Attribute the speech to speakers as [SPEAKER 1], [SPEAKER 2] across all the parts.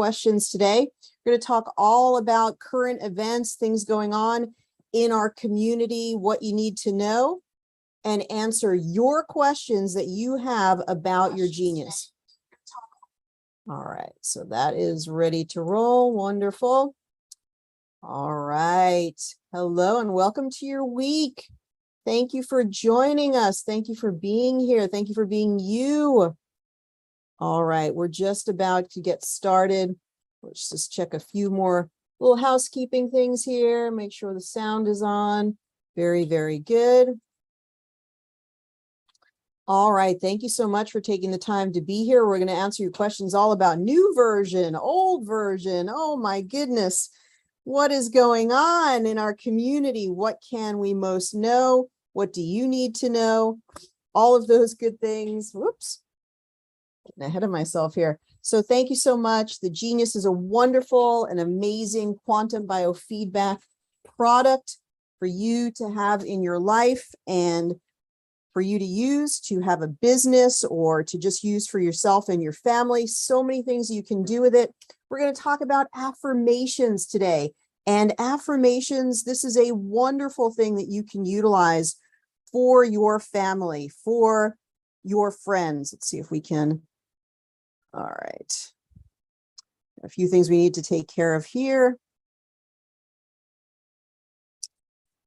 [SPEAKER 1] questions today. We're going to talk all about current events, things going on in our community, what you need to know, and answer your questions that you have about your genius. All right, so that is ready to roll. Wonderful. All right. Hello and welcome to your week. Thank you for joining us. Thank you for being here. Thank you for being you. All right, we're just about to get started. Let's just check a few more little housekeeping things here. Make sure the sound is on. Very, very good. All right, thank you so much for taking the time to be here. We're going to answer your questions all about new version, old version. Oh my goodness. What is going on in our community? What can we most know? What do you need to know? All of those good things. Whoops, getting ahead of myself here. So thank you so much. The Genius is a wonderful and amazing quantum biofeedback product for you to have in your life and for you to use to have a business or to just use for yourself and your family. So many things you can do with it. We're going to talk about affirmations today. And affirmations, this is a wonderful thing that you can utilize for your family, for your friends. Let's see if we can. All right. A few things we need to take care of here.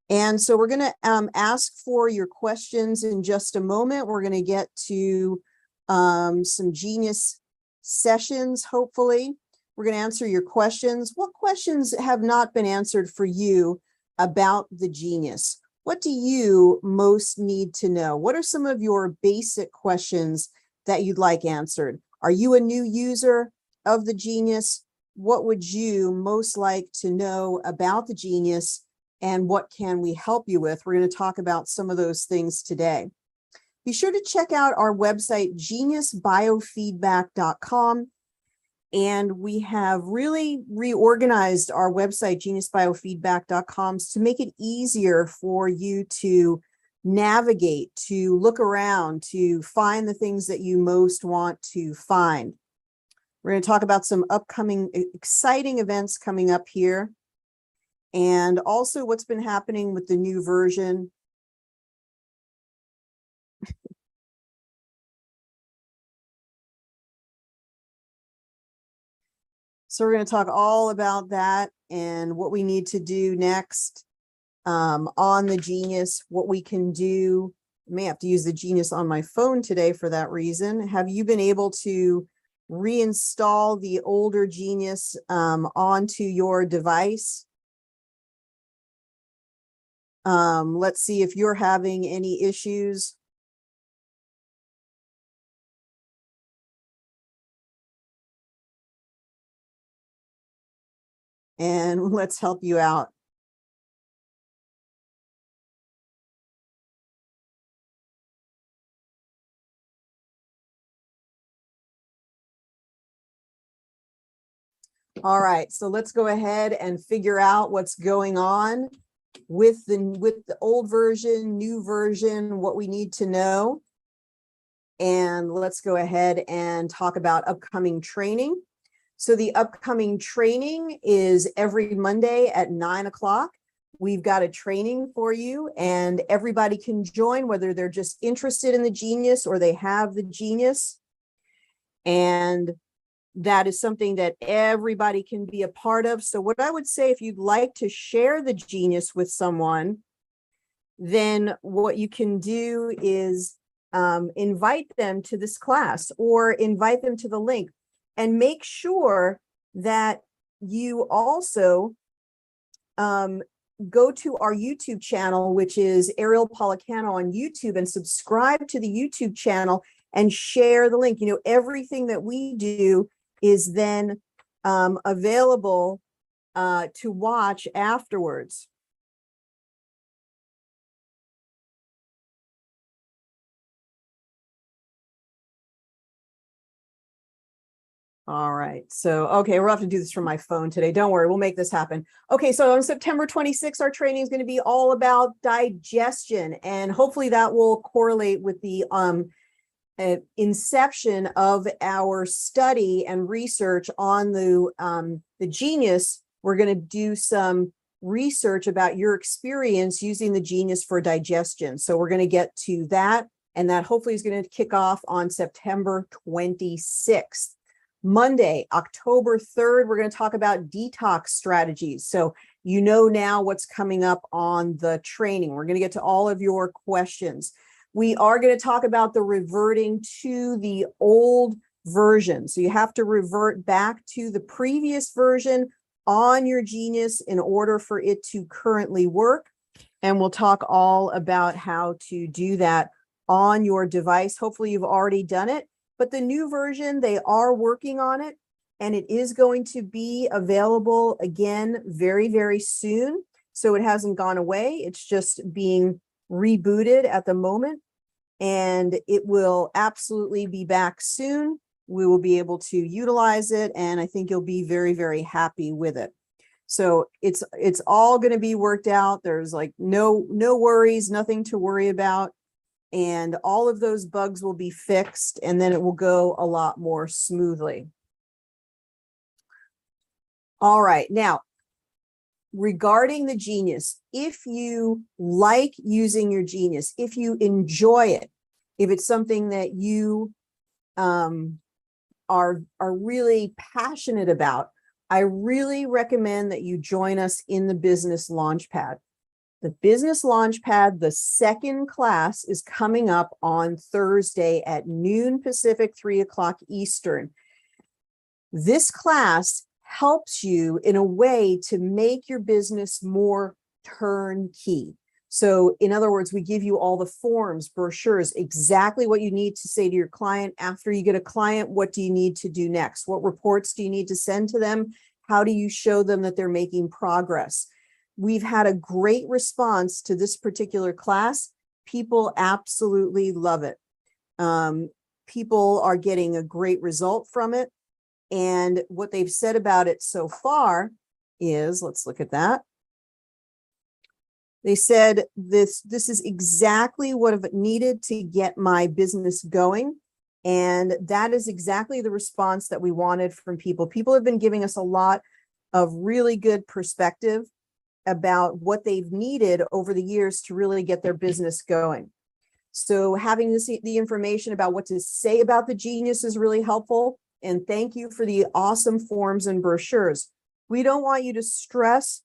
[SPEAKER 1] And so we're going to ask for your questions in just a moment. We're going to get to some Genius sessions, hopefully. We're going to answer your questions. What questions have not been answered for you about the Genius? What do you most need to know? What are some of your basic questions that you'd like answered? Are you a new user of the Genius? What would you most like to know about the Genius? And what can we help you with? We're going to talk about some of those things today. Be sure to check out our website, geniusbiofeedback.com. And we have really reorganized our website, geniusbiofeedback.com, to make it easier for you to navigate, to look around, to find the things that you most want to find. We're going to talk about some upcoming exciting events coming up here. And also what's been happening with the new version. So we're going to talk all about that and what we need to do next on the Genius, what we can do. I may have to use the Genius on my phone today for that reason. Have you been able to reinstall the older Genius onto your device? Let's see if you're having any issues. And let's help you out. All right, so let's go ahead and figure out what's going on with the old version, new version, what we need to know. And let's go ahead and talk about upcoming training. So the upcoming training is every Monday at 9 o'clock. We've got a training for you and everybody can join, whether they're just interested in the Genius or they have the Genius. And that is something that everybody can be a part of. So what I would say, if you'd like to share the Genius with someone, then what you can do is invite them to this class or invite them to the link, and make sure that you also go to our YouTube channel, which is Ariel Policano on YouTube, and subscribe to the YouTube channel and share the link. You know, everything that we do is then available to watch afterwards. All right. So, okay, we'll have to do this from my phone today. Don't worry, we'll make this happen. Okay, so on September 26th, our training is going to be all about digestion, and hopefully that will correlate with the inception of our study and research on the genius, we're going to do some research about your experience using the genius for digestion. So we're going to get to that, and that hopefully is going to kick off on September 26th. Monday, October 3rd, we're going to talk about detox strategies. So you know now what's coming up on the training. We're going to get to all of your questions. We are going to talk about the reverting to the old version. So you have to revert back to the previous version on your genius in order for it to currently work. And we'll talk all about how to do that on your device. Hopefully you've already done it, but the new version, they are working on it, and it is going to be available again very, very soon. So it hasn't gone away. It's just being rebooted at the moment, and it will absolutely be back soon. We will be able to utilize it, and I think you'll be very, very happy with it. So it's all going to be worked out. There's like no worries, nothing to worry about, and all of those bugs will be fixed, and then it will go a lot more smoothly. All right, now, regarding the genius, if you like using your genius, if you enjoy it, if it's something that you are really passionate about, I really recommend that you join us in the Business Launchpad. The Business Launchpad, the second class, is coming up on Thursday at noon Pacific, 3 o'clock Eastern. This class helps you in a way to make your business more turnkey. So in other words, we give you all the forms, brochures, exactly what you need to say to your client. After you get a client, what do you need to do next? What reports do you need to send to them? How do you show them that they're making progress? We've had a great response to this particular class. People absolutely love it. People are getting a great result from it. And what they've said about it so far is, let's look at that. They said this is exactly what I've needed to get my business going. And that is exactly the response that we wanted from people. People have been giving us a lot of really good perspective about what they've needed over the years to really get their business going. So having the information about what to say about the genius is really helpful. And thank you for the awesome forms and brochures. We don't want you to stress.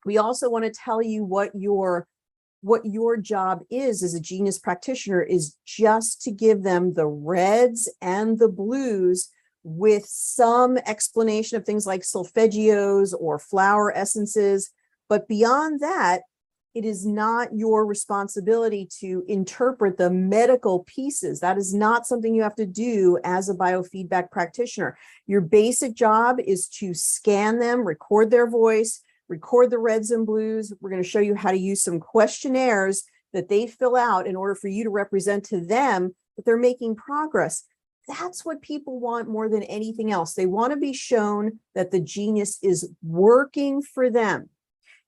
[SPEAKER 1] We also want to tell you what your job is as a genius practitioner is just to give them the reds and the blues with some explanation of things like solfeggios or flower essences. But beyond that, it is not your responsibility to interpret the medical pieces. That is not something you have to do as a biofeedback practitioner. Your basic job is to scan them, record their voice, record the reds and blues. We're going to show you how to use some questionnaires that they fill out in order for you to represent to them that they're making progress. That's what people want more than anything else. They want to be shown that the genius is working for them.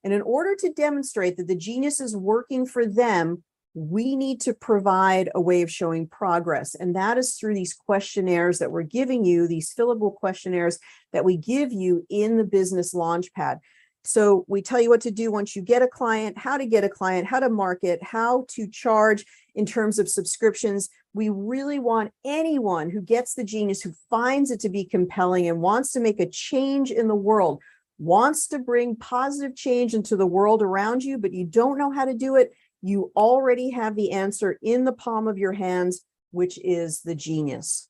[SPEAKER 1] And in order to demonstrate that the genius is working for them, we need to provide a way of showing progress. And that is through these questionnaires that we're giving you, these fillable questionnaires that we give you in the Business Launchpad. So we tell you what to do once you get a client, how to get a client, how to market, how to charge in terms of subscriptions. We really want anyone who gets the genius, who finds it to be compelling and wants to make a change in the world, wants to bring positive change into the world around you, but you don't know how to do it. You already have the answer in the palm of your hands, which is the genius.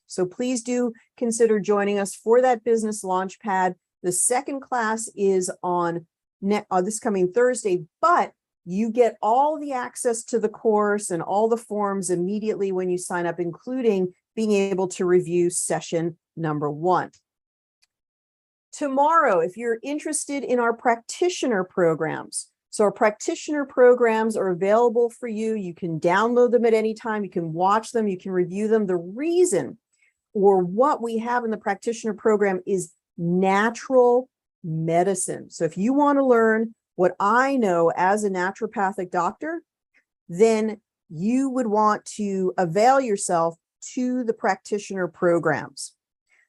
[SPEAKER 1] So please do consider joining us for that Business Launchpad. The second class is on this coming Thursday, but you get all the access to the course and all the forms immediately when you sign up, including being able to review session number 1. Tomorrow, if you're interested in our practitioner programs, so our practitioner programs are available for you. You can download them at any time. You can watch them. You can review them. The reason or what we have in the practitioner program is natural medicine. So if you want to learn what I know as a naturopathic doctor, then you would want to avail yourself to the practitioner programs.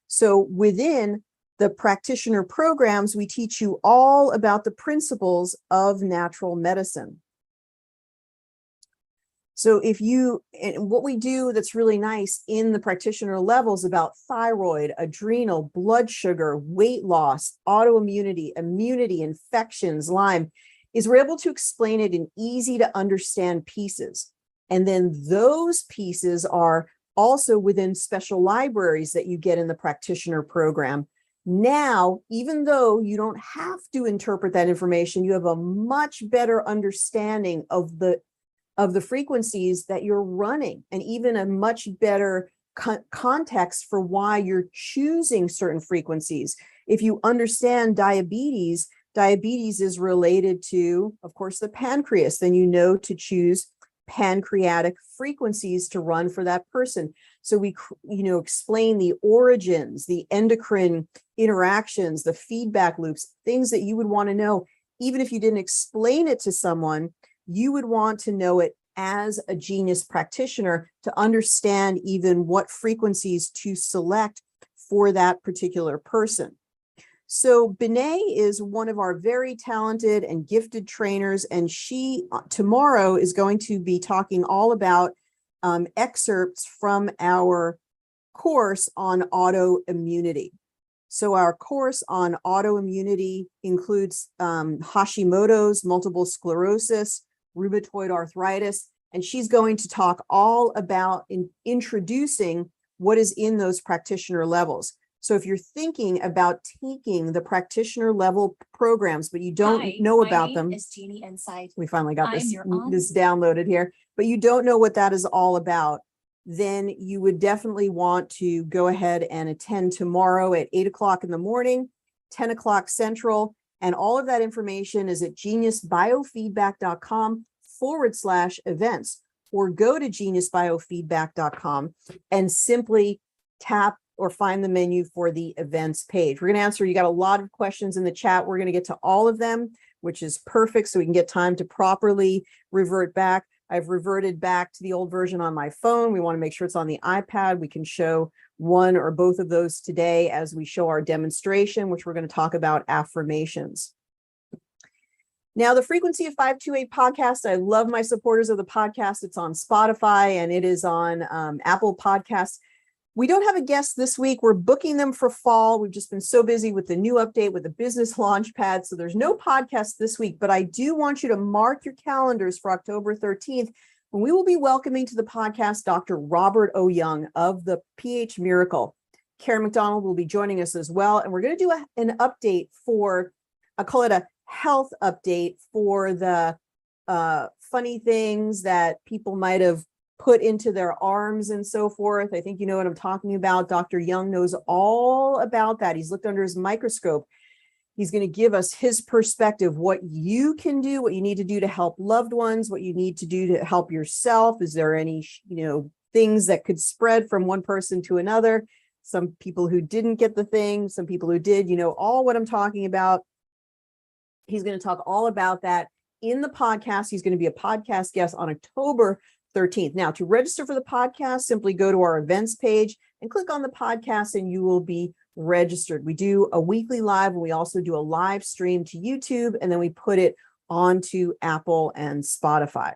[SPEAKER 1] So within the practitioner programs, we teach you all about the principles of natural medicine. So and what we do that's really nice in the practitioner levels about thyroid, adrenal, blood sugar, weight loss, autoimmunity, immunity, infections, Lyme, is we're able to explain it in easy to understand pieces. And then those pieces are also within special libraries that you get in the practitioner program. Now, even though you don't have to interpret that information, you have a much better understanding of the frequencies that you're running, and even a much better context for why you're choosing certain frequencies. If you understand diabetes is related to, of course, the pancreas, then you know to choose pancreatic frequencies to run for that person. So we, explain the origins, the endocrine interactions, the feedback loops, things that you would want to know. Even if you didn't explain it to someone, you would want to know it as a genius practitioner to understand even what frequencies to select for that particular person. So Benet is one of our very talented and gifted trainers, and she tomorrow is going to be talking all about excerpts from our course on autoimmunity. So our course on autoimmunity includes Hashimoto's, multiple sclerosis, rheumatoid arthritis, and she's going to talk all about introducing what is in those practitioner levels. So if you're thinking about taking the practitioner level programs, but you don't know about them, we finally got this downloaded here, but you don't know what that is all about, then you would definitely want to go ahead and attend tomorrow at 8 o'clock in the morning, 10 o'clock Central. And all of that information is at geniusbiofeedback.com/events, or go to geniusbiofeedback.com and simply tap or find the menu for the events page. We're going to answer, you got a lot of questions in the chat. We're going to get to all of them, which is perfect, so we can get time to properly revert back. I've reverted back to the old version on my phone. We want to make sure it's on the iPad. We can show one or both of those today as we show our demonstration, which we're going to talk about affirmations. Now, the Frequency of 528 podcast, I love my supporters of the podcast. It's on Spotify and it is on Apple Podcasts. We don't have a guest this week. We're booking them for fall. We've just been so busy with the new update with the business Launchpad. So there's no podcast this week, but I do want you to mark your calendars for October 13th, when we will be welcoming to the podcast Dr. Robert O. Young of the pH Miracle. Karen McDonald will be joining us as well. And we're going to do an update for, I call it a health update for the funny things that people might have put into their arms and so forth. I think you know what I'm talking about. Dr. Young knows all about that. He's looked under his microscope. He's going to give us his perspective, what you can do, what you need to do to help loved ones, what you need to do to help yourself. Is there any, things that could spread from one person to another? Some people who didn't get the thing, some people who did, all what I'm talking about. He's going to talk all about that in the podcast. He's going to be a podcast guest on October 13th. Now, to register for the podcast, simply go to our events page and click on the podcast and you will be registered. We do a weekly live, and we also do a live stream to YouTube, and then we put it onto Apple and Spotify.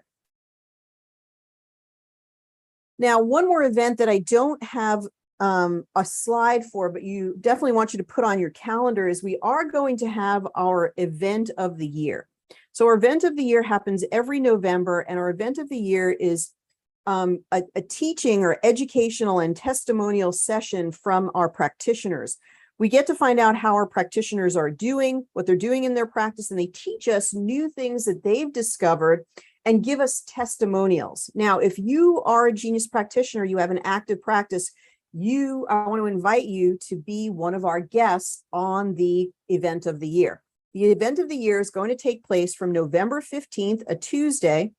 [SPEAKER 1] Now, one more event that I don't have a slide for, but you definitely want you to put on your calendar, is we are going to have our event of the year. So our event of the year happens every November, and our event of the year is a teaching or educational and testimonial session from our practitioners. We get to find out how our practitioners are doing, what they're doing in their practice, and they teach us new things that they've discovered and give us testimonials. Now, if you are a genius practitioner, you have an active practice, I want to invite you to be one of our guests on the event of the year. The event of the year is going to take place from November 15th, a Tuesday,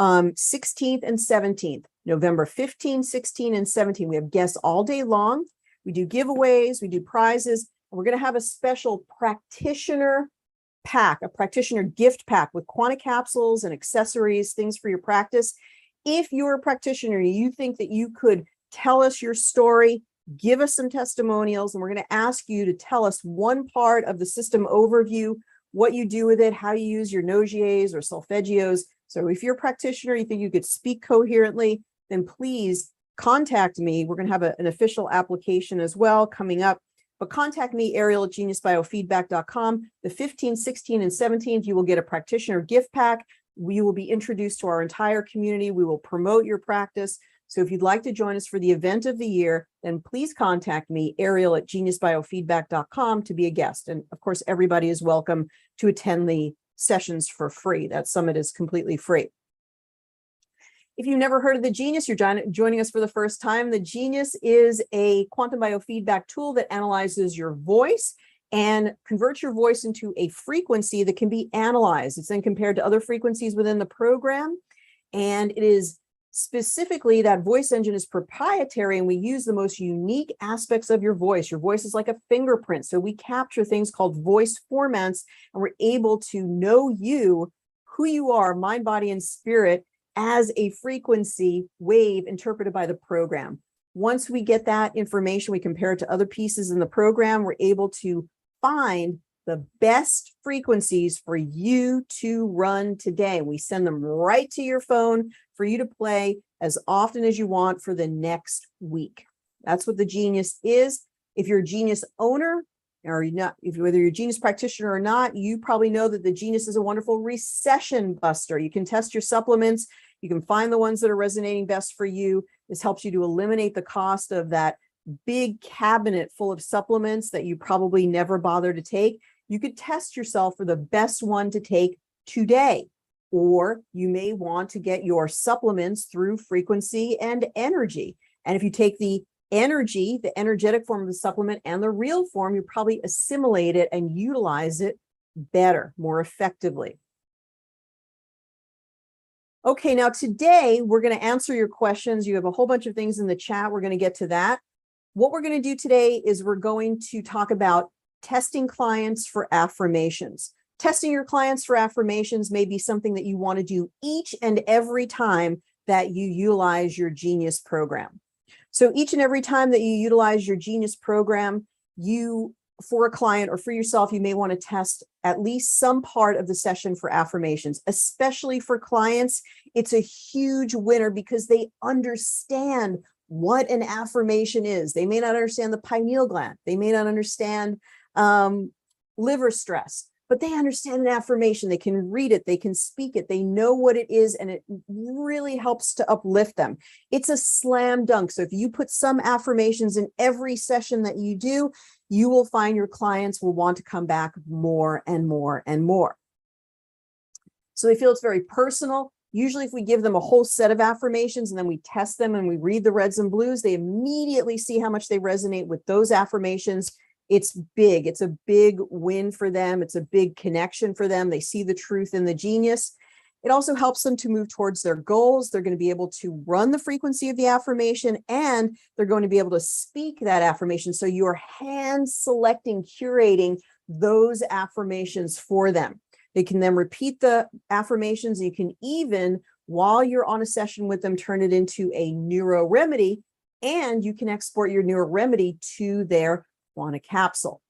[SPEAKER 1] 16th and 17th, November 15, 16, and 17. We have guests all day long. We do giveaways, we do prizes. And we're going to have a special practitioner pack, a practitioner gift pack with quantum capsules and accessories, things for your practice. If you're a practitioner, you think that you could tell us your story, give us some testimonials, and we're going to ask you to tell us one part of the system overview, what you do with it, how you use your Nogiers or solfeggios. So if you're a practitioner, you think you could speak coherently, then please contact me. We're going to have an official application as well coming up. But contact me, Ariel at geniusbiofeedback.com. The 15th, 16th, and 17th, you will get a practitioner gift pack. We will be introduced to our entire community. We will promote your practice. So if you'd like to join us for the event of the year, then please contact me, Ariel at geniusbiofeedback.com, to be a guest. And of course, everybody is welcome to attend the sessions for free. That summit is completely free. If you've never heard of the Genius, you're joining us for the first time. The Genius is a quantum biofeedback tool that analyzes your voice and converts your voice into a frequency that can be analyzed. It's then compared to other frequencies within the program. And it is specifically, that voice engine is proprietary, and we use the most unique aspects of your voice. Your voice is like a fingerprint. So we capture things called voice formants, and we're able to know you, who you are, mind, body, and spirit, as a frequency wave interpreted by the program. Once we get that information, we compare it to other pieces in the program, we're able to find the best frequencies for you to run today. We send them right to your phone for you to play as often as you want for the next week. That's what the Genius is. If you're a Genius owner, or not, whether you're a Genius practitioner or not, you probably know that the Genius is a wonderful recession buster. You can test your supplements. You can find the ones that are resonating best for you. This helps you to eliminate the cost of that big cabinet full of supplements that you probably never bother to take. You could test yourself for the best one to take today. Or you may want to get your supplements through frequency and energy. And if you take the energy, the energetic form of the supplement, and the real form, you probably assimilate it and utilize it better, more effectively. Okay, now today we're going to answer your questions. You have a whole bunch of things in the chat. We're going to get to that. What we're going to do today is we're going to talk about testing clients for affirmations. Testing your clients for affirmations may be something that you want to do each and every time that you utilize your Genius program. So each and every time that you utilize your Genius program, for a client or for yourself, you may want to test at least some part of the session for affirmations. Especially for clients, it's a huge winner because they understand what an affirmation is. They may not understand the pineal gland. They may not understand liver stress, but they understand an affirmation. They can read it. They can speak it. They know what it is, and it really helps to uplift them. It's a slam dunk. So if you put some affirmations in every session that you do, you will find your clients will want to come back more and more and more. So they feel it's very personal. Usually if we give them a whole set of affirmations and then we test them and we read the reds and blues, they immediately see how much they resonate with those affirmations. It's big. It's a big win for them. It's a big connection for them. They see the truth in the Genius. It also helps them to move towards their goals. They're going to be able to run the frequency of the affirmation, and they're going to be able to speak that affirmation. So you're hand selecting, curating those affirmations for them. They can then repeat the affirmations. You can even, while you're on a session with them, turn it into a neuro remedy, and you can export your neuro remedy to their quantum capsule.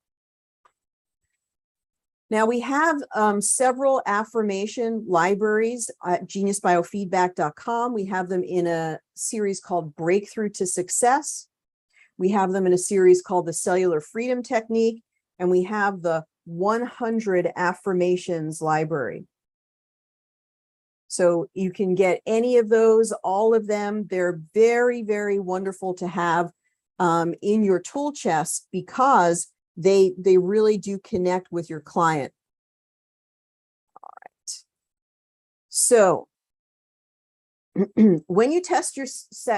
[SPEAKER 1] Now we have several affirmation libraries at geniusbiofeedback.com. We have them in a series called Breakthrough to Success. We have them in a series called the Cellular Freedom Technique, and we have the 100 Affirmations library. So you can get any of those, all of them. They're very, very wonderful to have in your tool chest because they really do connect with your client. All right. So when you test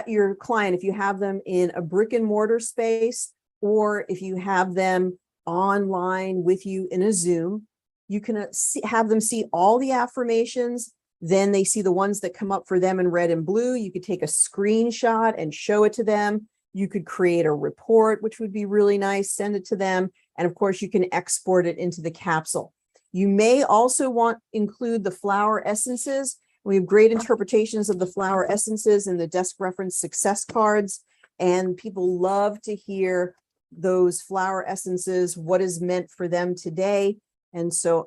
[SPEAKER 1] your client, if you have them in a brick and mortar space, or if you have them online with you in a Zoom, you can have them see all the affirmations. Then they see the ones that come up for them in red and blue. You could take a screenshot and show it to them. You could create a report, which would be really nice, send it to them. And of course, you can export it into the capsule. You may also include the flower essences. We have great interpretations of the flower essences in the desk reference success cards, and people love to hear those flower essences, what is meant for them today. And so,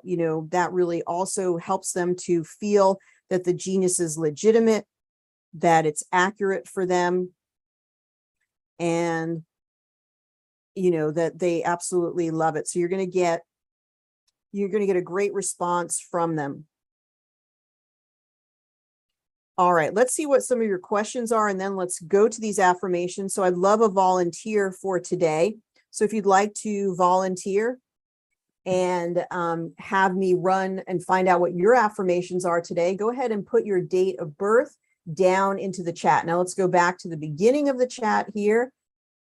[SPEAKER 1] that really also helps them to feel that the genius is legitimate, that it's accurate for them, and, that they absolutely love it. So you're going to get a great response from them. All right, let's see what some of your questions are, and then let's go to these affirmations. So I'd love a volunteer for today. So if you'd like to volunteer and have me run and find out what your affirmations are today, go ahead and put your date of birth down into the chat. Now let's go back to the beginning of the chat here.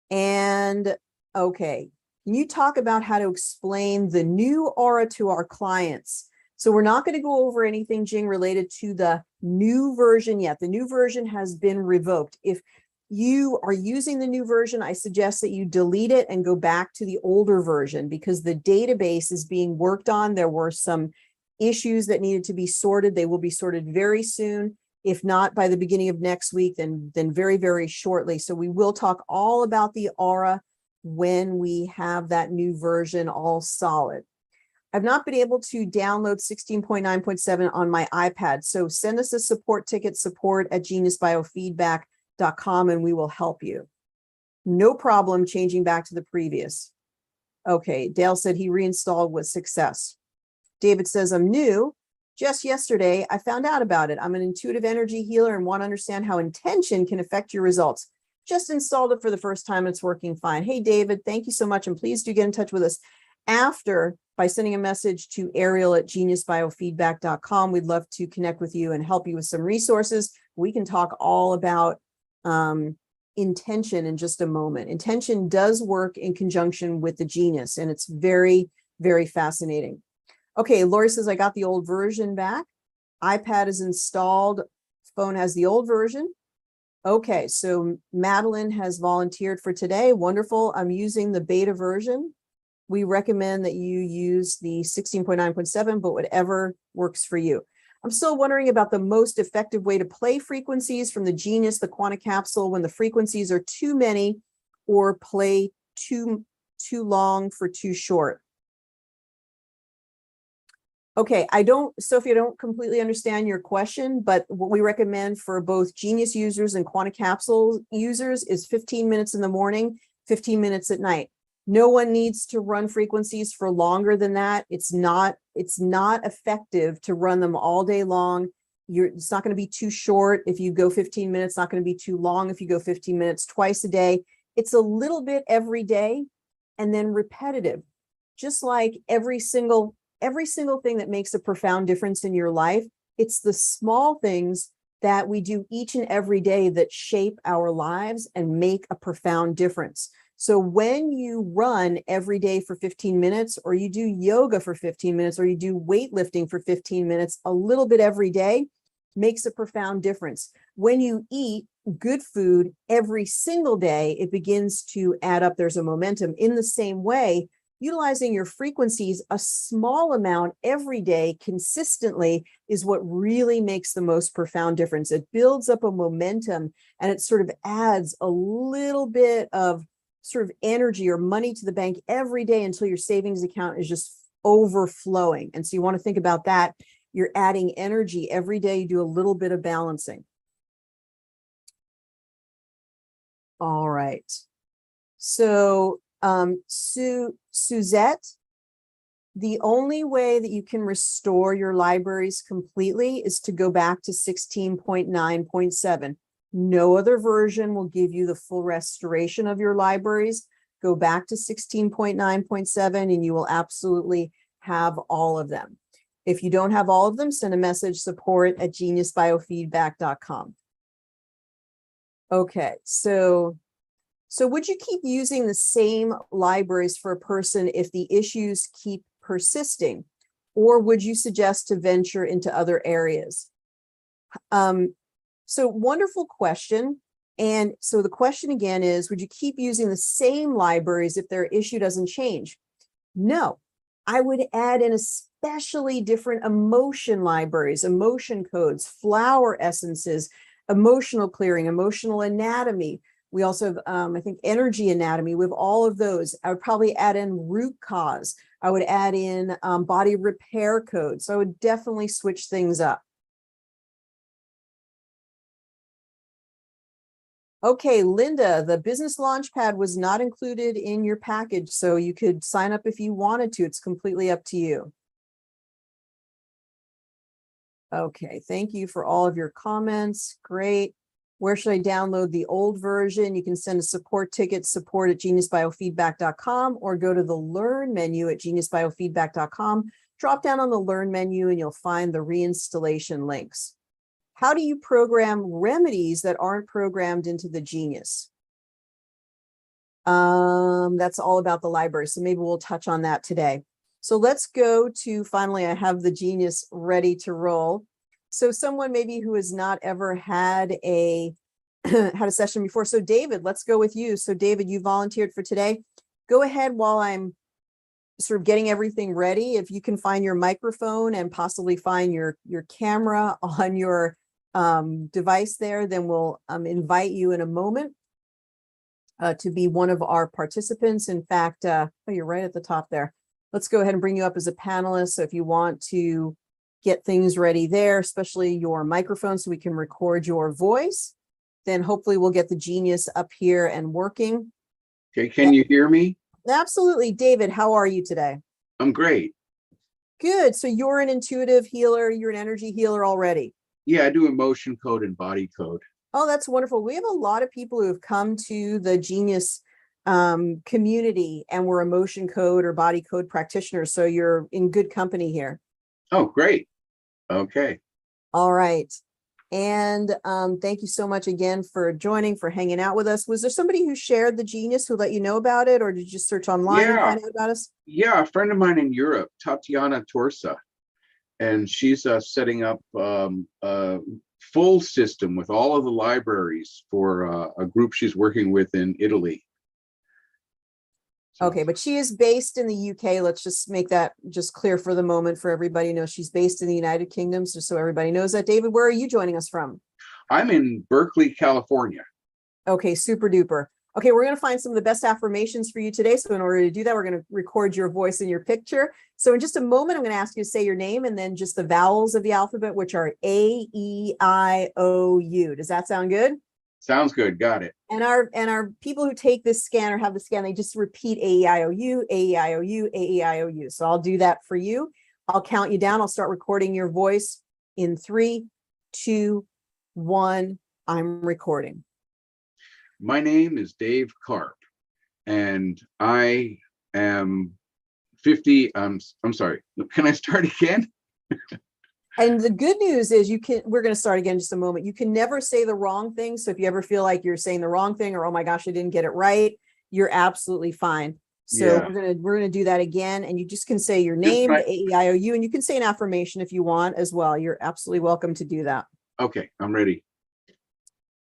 [SPEAKER 1] And okay, can you talk about how to explain the new aura to our clients? So we're not going to go over anything, Jing, related to the new version yet. The new version has been revoked. If you are using the new version, I suggest that you delete it and go back to the older version, because the database is being worked on. There were some issues that needed to be sorted. They will be sorted very soon. If not by the beginning of next week, then very, very shortly. So we will talk all about the aura when we have that new version all solid. I've not been able to download 16.9.7 on my iPad. So send us a support ticket, support@geniusbiofeedback.com, and we will help you. No problem changing back to the previous. Okay, Dale said he reinstalled with success. David says, I'm new. Just yesterday, I found out about it. I'm an intuitive energy healer and want to understand how intention can affect your results. Just installed it for the first time. It's working fine. Hey, David, thank you so much. And please do get in touch with us after by sending a message to Ariel@geniusbiofeedback.com. We'd love to connect with you and help you with some resources. We can talk all about intention in just a moment. Intention does work in conjunction with the genius, and it's very, very fascinating. Okay, Lori says, I got the old version back. iPad is installed. Phone has the old version. Okay, so Madeline has volunteered for today. Wonderful. I'm using the beta version. We recommend that you use the 16.9.7, but whatever works for you. I'm still wondering about the most effective way to play frequencies from the genius, the quantum capsule, when the frequencies are too many or play too long for too short. Okay, Sophie, I don't completely understand your question, but what we recommend for both Genius users and Quantum Capsule users is 15 minutes in the morning, 15 minutes at night. No one needs to run frequencies for longer than that. It's not effective to run them all day long. It's not going to be too short if you go 15 minutes, it's not going to be too long if you go 15 minutes twice a day. It's a little bit every day and then repetitive, just like every single thing that makes a profound difference in your life. It's the small things that we do each and every day that shape our lives and make a profound difference. So when you run every day for 15 minutes, or you do yoga for 15 minutes, or you do weightlifting for 15 minutes, a little bit every day makes a profound difference. When you eat good food every single day, it begins to add up. There's a momentum. In the same way, utilizing your frequencies a small amount every day consistently is what really makes the most profound difference. It builds up a momentum, and it sort of adds a little bit of sort of energy or money to the bank every day until your savings account is just overflowing. And so you want to think about that. You're adding energy every day. You do a little bit of balancing. All right. So Suzette, the only way that you can restore your libraries completely is to go back to 16.9.7. No other version will give you the full restoration of your libraries. Go back to 16.9.7 and you will absolutely have all of them. If you don't have all of them, send a message, support@geniusbiofeedback.com. Okay, so would you keep using the same libraries for a person if the issues keep persisting, or would you suggest to venture into other areas? So wonderful question. And so the question again is, would you keep using the same libraries if their issue doesn't change? No. I would add in especially different emotion libraries, emotion codes, flower essences, emotional clearing, emotional anatomy. We also have, I think, energy anatomy. We have all of those. I would probably add in root cause. I would add in body repair codes. So I would definitely switch things up. Okay, Linda, the business Launchpad was not included in your package, so you could sign up if you wanted to. It's completely up to you. Okay, thank you for all of your comments. Great. Where should I download the old version? You can send a support ticket, support@geniusbiofeedback.com, or go to the Learn menu at geniusbiofeedback.com. Drop down on the Learn menu and you'll find the reinstallation links. How do you program remedies that aren't programmed into the Genius? That's all about the library. So maybe we'll touch on that today. So let's go to, finally, I have the Genius ready to roll. So someone maybe who has not ever had a had a session before. So David, let's go with you. So David, you volunteered for today. Go ahead while I'm sort of getting everything ready. If you can find your microphone and possibly find your camera on your device there, then we'll invite you in a moment to be one of our participants. In fact, oh, you're right at the top there. Let's go ahead and bring you up as a panelist. So if you want to get things ready there, especially your microphone, so we can record your voice, then hopefully we'll get the Genius up here and working.
[SPEAKER 2] Okay, can you hear me?
[SPEAKER 1] Absolutely. David, how are you today?
[SPEAKER 2] I'm great.
[SPEAKER 1] Good. So you're an intuitive healer. You're an energy healer already.
[SPEAKER 2] Yeah, I do emotion code and body code.
[SPEAKER 1] Oh, that's wonderful. We have a lot of people who have come to the Genius community and we're emotion code or body code practitioners. So you're in good company here.
[SPEAKER 2] Oh, great. Okay.
[SPEAKER 1] All right. And thank you so much again for joining, for hanging out with us. Was there somebody who shared the Genius who let you know about it, or did you just search online and find out about us?
[SPEAKER 2] Yeah, a friend of mine in Europe, Tatiana Torsa, and she's setting up a full system with all of the libraries for a group she's working with in Italy. So,
[SPEAKER 1] okay, but she is based in the UK. Let's just make that just clear for the moment for everybody to know she's based in the United Kingdom, so everybody knows that. David, where are you joining us from?
[SPEAKER 2] I'm in Berkeley, California.
[SPEAKER 1] Okay, super duper. Okay, we're going to find some of the best affirmations for you today. So in order to do that, we're going to record your voice and your picture. So in just a moment, I'm going to ask you to say your name and then just the vowels of the alphabet, which are A, E, I, O, U. Does that sound good?
[SPEAKER 2] Sounds good. Got it.
[SPEAKER 1] And our people who take this scan or have the scan, they just repeat A-E-I-O-U, A-E-I-O-U, A-E-I-O-U. So I'll do that for you. I'll count you down. I'll start recording your voice in 3, 2, 1. I'm recording.
[SPEAKER 2] My name is Dave Karp, and I am 50. I'm sorry. Can I start again?
[SPEAKER 1] And the good news is we're going to start again in just a moment. You can never say the wrong thing. So if you ever feel like you're saying the wrong thing or, oh my gosh, I didn't get it right, you're absolutely fine. So
[SPEAKER 2] Yeah.
[SPEAKER 1] we're gonna do that again. And you just can say your name, the A-E-I-O-U, and you can say an affirmation if you want as well. You're absolutely welcome to do that.
[SPEAKER 2] Okay, I'm ready.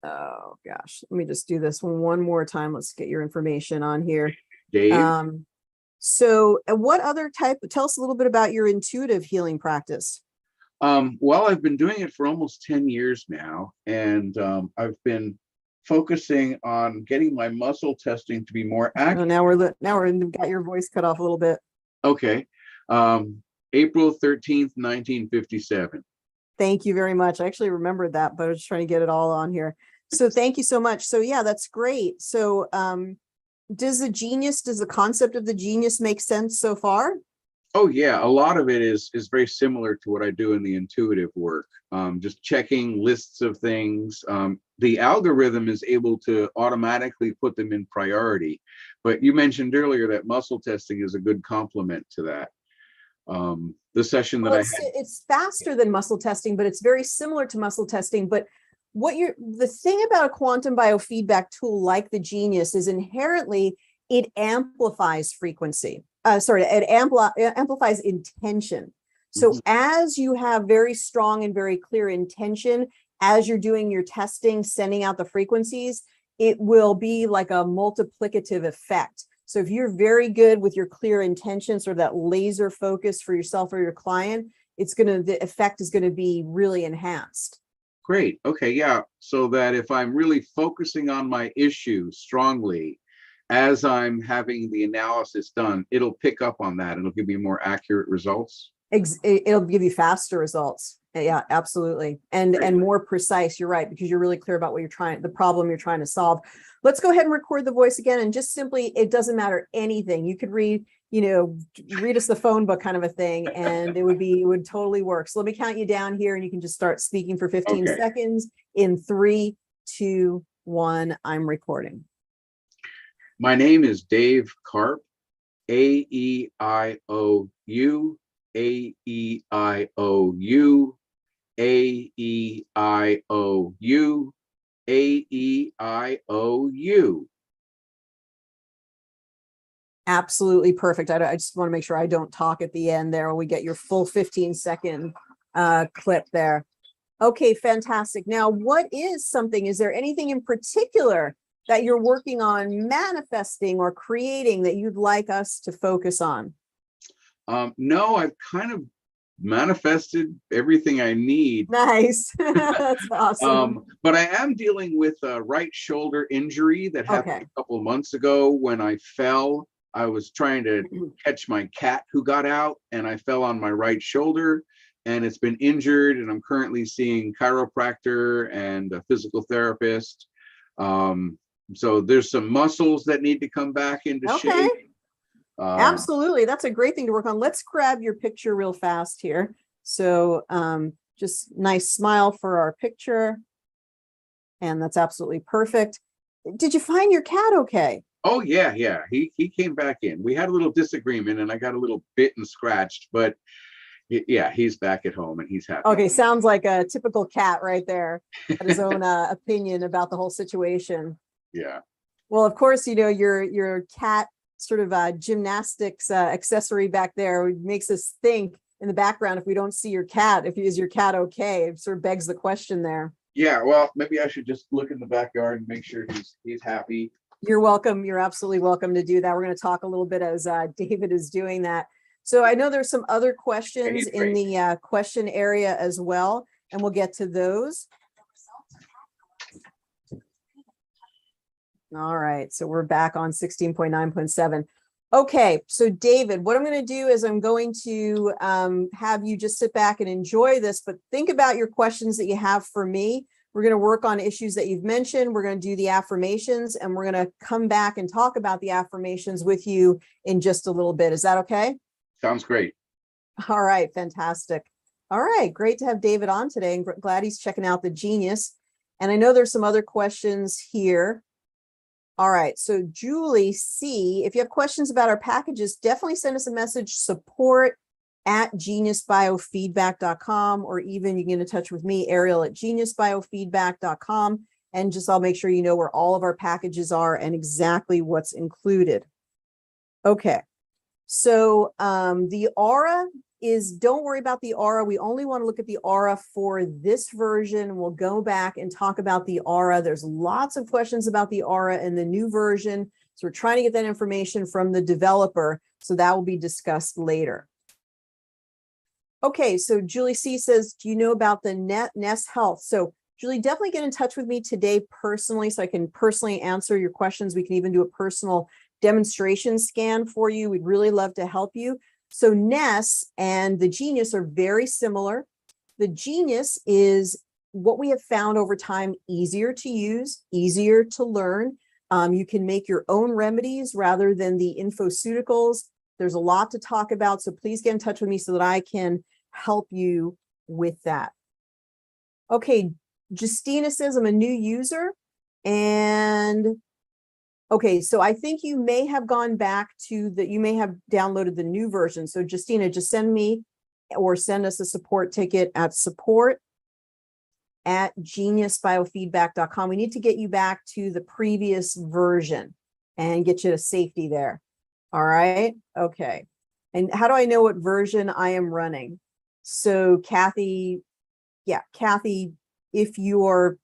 [SPEAKER 1] Oh gosh, let me just do this one more time. Let's get your information on here.
[SPEAKER 2] Dave.
[SPEAKER 1] So what other tell us a little bit about your intuitive healing practice.
[SPEAKER 2] Well, I've been doing it for almost 10 years now, and I've been focusing on getting my muscle testing to be more accurate.
[SPEAKER 1] Oh, now we're got your voice cut off a little bit.
[SPEAKER 2] Okay. April 13th, 1957.
[SPEAKER 1] Thank you very much. I actually remembered that, but I was just trying to get it all on here. So thank you so much. So yeah, that's great. So does the concept of the Genius make sense so far?
[SPEAKER 2] Oh yeah, a lot of it is very similar to what I do in the intuitive work. Just checking lists of things. The algorithm is able to automatically put them in priority. But you mentioned earlier that muscle testing is a good complement to that. The session that I had,
[SPEAKER 1] it's faster than muscle testing, but it's very similar to muscle testing. But the thing about a quantum biofeedback tool like the Genius is inherently it amplifies frequency. It amplifies intention. So as you have very strong and very clear intention, as you're doing your testing, sending out the frequencies, it will be like a multiplicative effect. So if you're very good with your clear intentions or that laser focus for yourself or your client, the effect is going to be really enhanced.
[SPEAKER 2] Great. Okay. Yeah. So that if I'm really focusing on my issue strongly, as I'm having the analysis done, it'll pick up on that. It'll give me more accurate results.
[SPEAKER 1] It'll give you faster results. Yeah, absolutely. And more precise. You're right, because you're really clear about what the problem you're trying to solve. Let's go ahead and record the voice again. And just simply, it doesn't matter anything. You could read us the phone book kind of a thing, and it would totally work. So let me count you down here, and you can just start speaking for 15 seconds in 3, 2, 1. I'm recording.
[SPEAKER 2] My name is Dave Karp, AEIOU, AEIOU, AEIOU, AEIOU.
[SPEAKER 1] Absolutely perfect. I just want to make sure I don't talk at the end there. We get your full 15-second clip there. Okay, fantastic. Now, is there anything in particular that you're working on manifesting or creating that you'd like us to focus on?
[SPEAKER 2] No, I've kind of manifested everything I need.
[SPEAKER 1] Nice. That's awesome.
[SPEAKER 2] But I am dealing with a right shoulder injury that happened a couple of months ago when I fell. I was trying to catch my cat who got out, and I fell on my right shoulder, and it's been injured, and I'm currently seeing chiropractor and a physical therapist. So there's some muscles that need to come back into shape.
[SPEAKER 1] Absolutely. That's a great thing to work on. Let's grab your picture real fast here. So just nice smile for our picture. And that's absolutely perfect. Did you find your cat okay?
[SPEAKER 2] Oh, yeah. He came back in. We had a little disagreement and I got a little bit and scratched, but yeah, he's back at home and he's happy.
[SPEAKER 1] Okay, sounds like a typical cat right there. Had his own opinion about the whole situation.
[SPEAKER 2] Yeah.
[SPEAKER 1] Well, of course, your cat sort of gymnastics accessory back there makes us think in the background, if we don't see your cat, is your cat okay? It sort of begs the question there.
[SPEAKER 2] Yeah, well, maybe I should just look in the backyard and make sure he's happy.
[SPEAKER 1] You're welcome. You're absolutely welcome to do that. We're going to talk a little bit as David is doing that. So I know there's some other questions in the question area as well, and we'll get to those. All right, so we're back on 16.9.7. Okay, so David, what I'm going to do is I'm going to have you just sit back and enjoy this, but think about your questions that you have for me. We're going to work on issues that you've mentioned. We're going to do the affirmations, and we're going to come back and talk about the affirmations with you in just a little bit. Is that okay?
[SPEAKER 2] Sounds great.
[SPEAKER 1] All right, fantastic. All right, great to have David on today, and glad he's checking out the Genius. And I know there's some other questions here. All right, so Julie C., if you have questions about our packages, definitely send us a message, support@geniusbiofeedback.com, or even you can get in touch with me, Ariel, at geniusbiofeedback.com, and just I'll make sure you know where all of our packages are and exactly what's included. Okay, so the aura don't worry about the aura. We only want to look at the aura for this version. We'll go back and talk about the aura. There's lots of questions about the aura in the new version. So we're trying to get that information from the developer. So that will be discussed later. Okay, so Julie C. says, do you know about the Nest Health? So Julie, definitely get in touch with me today personally so I can personally answer your questions. We can even do a personal demonstration scan for you. We'd really love to help you. So Nest and the Genius are very similar. The Genius is what we have found over time easier to use, easier to learn. You can make your own remedies rather than the infoceuticals. There's a lot to talk about, so please get in touch with me so that I can help you with that. Okay, Justina says, I'm a new user, and okay, so I think you may have gone back to you may have downloaded the new version. So Justina, just send me or send us a support ticket at support@geniusbiofeedback.com. We need to get you back to the previous version and get you to safety there. All right, okay. And how do I know what version I am running? So Kathy, if you're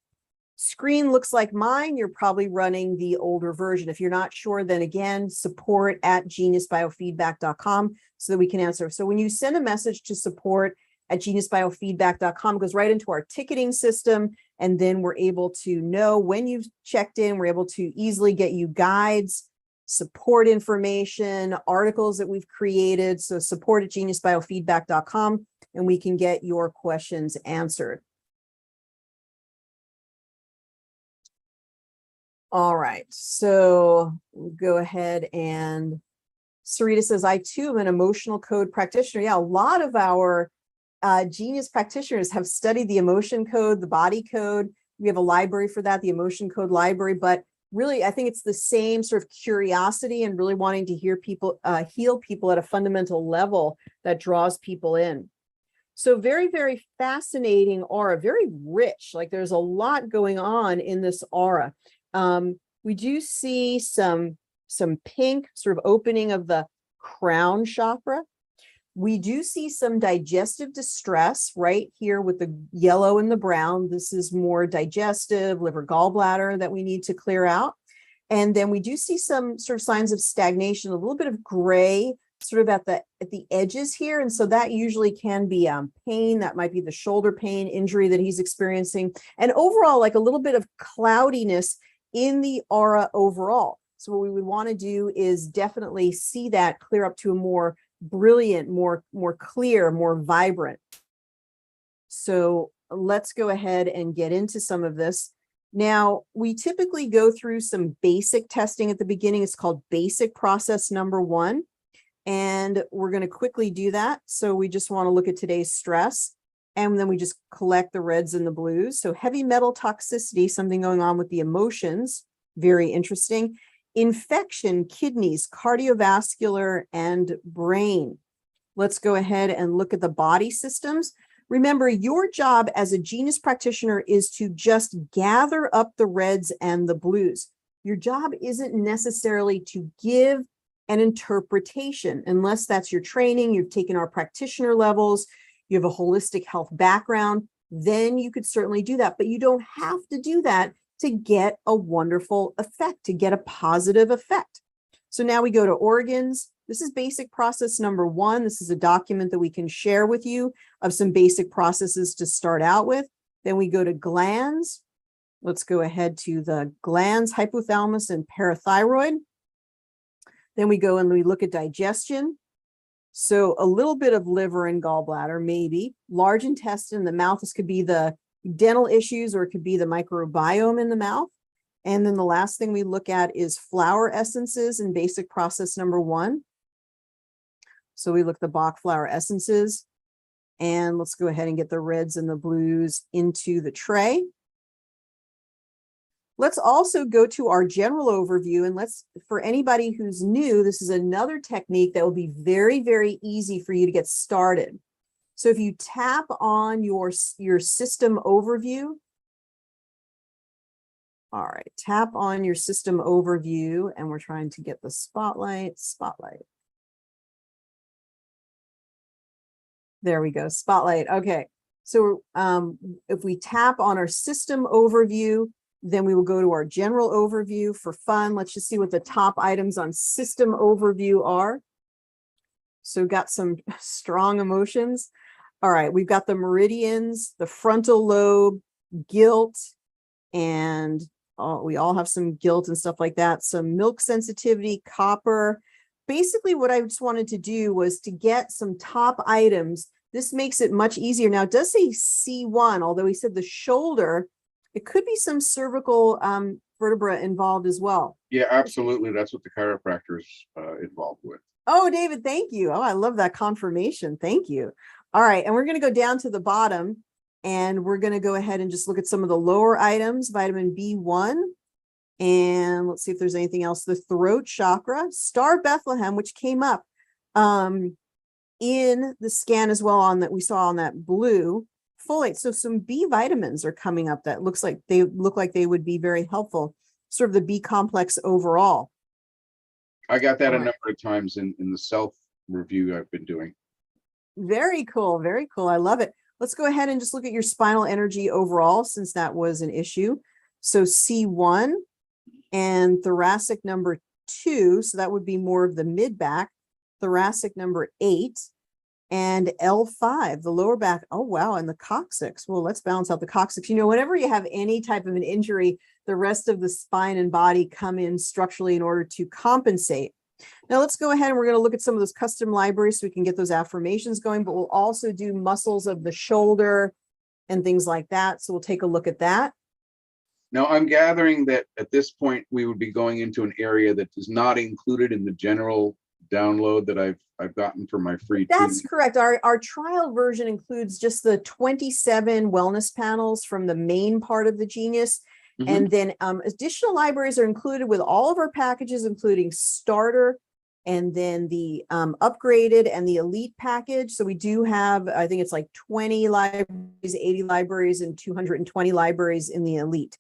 [SPEAKER 1] screen looks like mine, you're probably running the older version. If you're not sure, then again, support@geniusbiofeedback.com so that we can answer. So when you send a message to support@geniusbiofeedback.com, it goes right into our ticketing system. And then we're able to know when you've checked in. We're able to easily get you guides, support information, articles that we've created. So support@geniusbiofeedback.com, and we can get your questions answered. All right, so we'll go ahead, and Sarita says, I too am an emotional code practitioner. Yeah, a lot of our Genius practitioners have studied the emotion code, the body code. We have a library for that, the emotion code library, but really, I think it's the same sort of curiosity and really wanting to hear people, heal people at a fundamental level that draws people in. So very, very fascinating aura, very rich. Like there's a lot going on in this aura. We do see some pink sort of opening of the crown chakra. We do see some digestive distress right here with the yellow and the brown. This is more digestive, liver, gallbladder that we need to clear out. And then we do see some sort of signs of stagnation, a little bit of gray sort of at the edges here. And so that usually can be pain. That might be the shoulder pain, injury that he's experiencing. And overall, like a little bit of cloudiness in the aura overall. So what we would want to do is definitely see that clear up to a more brilliant, more clear, more vibrant. So let's go ahead and get into some of this. Now, we typically go through some basic testing at the beginning. It's called basic process number 1. And we're going to quickly do that. So we just want to look at today's stress. And then we just collect the reds and the blues. So heavy metal toxicity, something going on with the emotions. Very interesting. Infection, kidneys, cardiovascular, and brain. Let's go ahead and look at the body systems. Remember, your job as a Genius practitioner is to just gather up the reds and the blues. Your job isn't necessarily to give an interpretation, unless that's your training, you've taken our practitioner levels, you have a holistic health background, then you could certainly do that. But you don't have to do that to get a wonderful effect, to get a positive effect. So now we go to organs. This is basic process number 1. This is a document that we can share with you of some basic processes to start out with. Then we go to glands. Let's go ahead to the glands, hypothalamus and parathyroid. Then we go and we look at digestion. So a little bit of liver and gallbladder, maybe. Large intestine, the mouth. This could be the dental issues, or it could be the microbiome in the mouth. And then the last thing we look at is flower essences in basic process number 1. So we look at the Bach flower essences, and let's go ahead and get the reds and the blues into the tray. Let's also go to our general overview, and for anybody who's new, this is another technique that will be very, very easy for you to get started. So if you tap on your system overview, all right, tap on your system overview, and we're trying to get the spotlight. There we go, spotlight. Okay, so if we tap on our system overview, then we will go to our general overview. For fun, let's just see what the top items on system overview are. So got some strong emotions. All right, we've got the meridians, the frontal lobe, guilt, and we all have some guilt and stuff like that. Some milk sensitivity, copper. Basically, what I just wanted to do was to get some top items. This makes it much easier. Now, it does say C1, although he said the shoulder, it could be some cervical vertebra involved as well.
[SPEAKER 2] Yeah, absolutely. That's what the chiropractor is involved with.
[SPEAKER 1] Oh, David, thank you. Oh, I love that confirmation. Thank you. All right, and we're going to go down to the bottom, and we're going to go ahead and just look at some of the lower items, vitamin B1, and let's see if there's anything else. The throat chakra, Star Bethlehem, which came up in the scan as well on that we saw on that blue. Folate. So some B vitamins are coming up that look like they would be very helpful. Sort of the B complex overall.
[SPEAKER 2] I got that a number of times in the self review I've been doing.
[SPEAKER 1] Very cool. Very cool. I love it. Let's go ahead and just look at your spinal energy overall, since that was an issue. So C1 and thoracic number 2. So that would be more of the mid back. Thoracic number 8 and L5, the lower back. Oh, wow. And the coccyx. Well, let's balance out the coccyx. You know, whenever you have any type of an injury, the rest of the spine and body come in structurally in order to compensate. Now let's go ahead and we're going to look at some of those custom libraries so we can get those affirmations going, but we'll also do muscles of the shoulder and things like that. So we'll take a look at that.
[SPEAKER 2] Now I'm gathering that at this point we would be going into an area that is not included in the general download that I've gotten for my free.
[SPEAKER 1] That's correct. Our trial version includes just the 27 wellness panels from the main part of the Genius. And then additional libraries are included with all of our packages, including starter and then the upgraded and the elite package. So we do have, I think it's like 20 libraries, 80 libraries, and 220 libraries in the elite.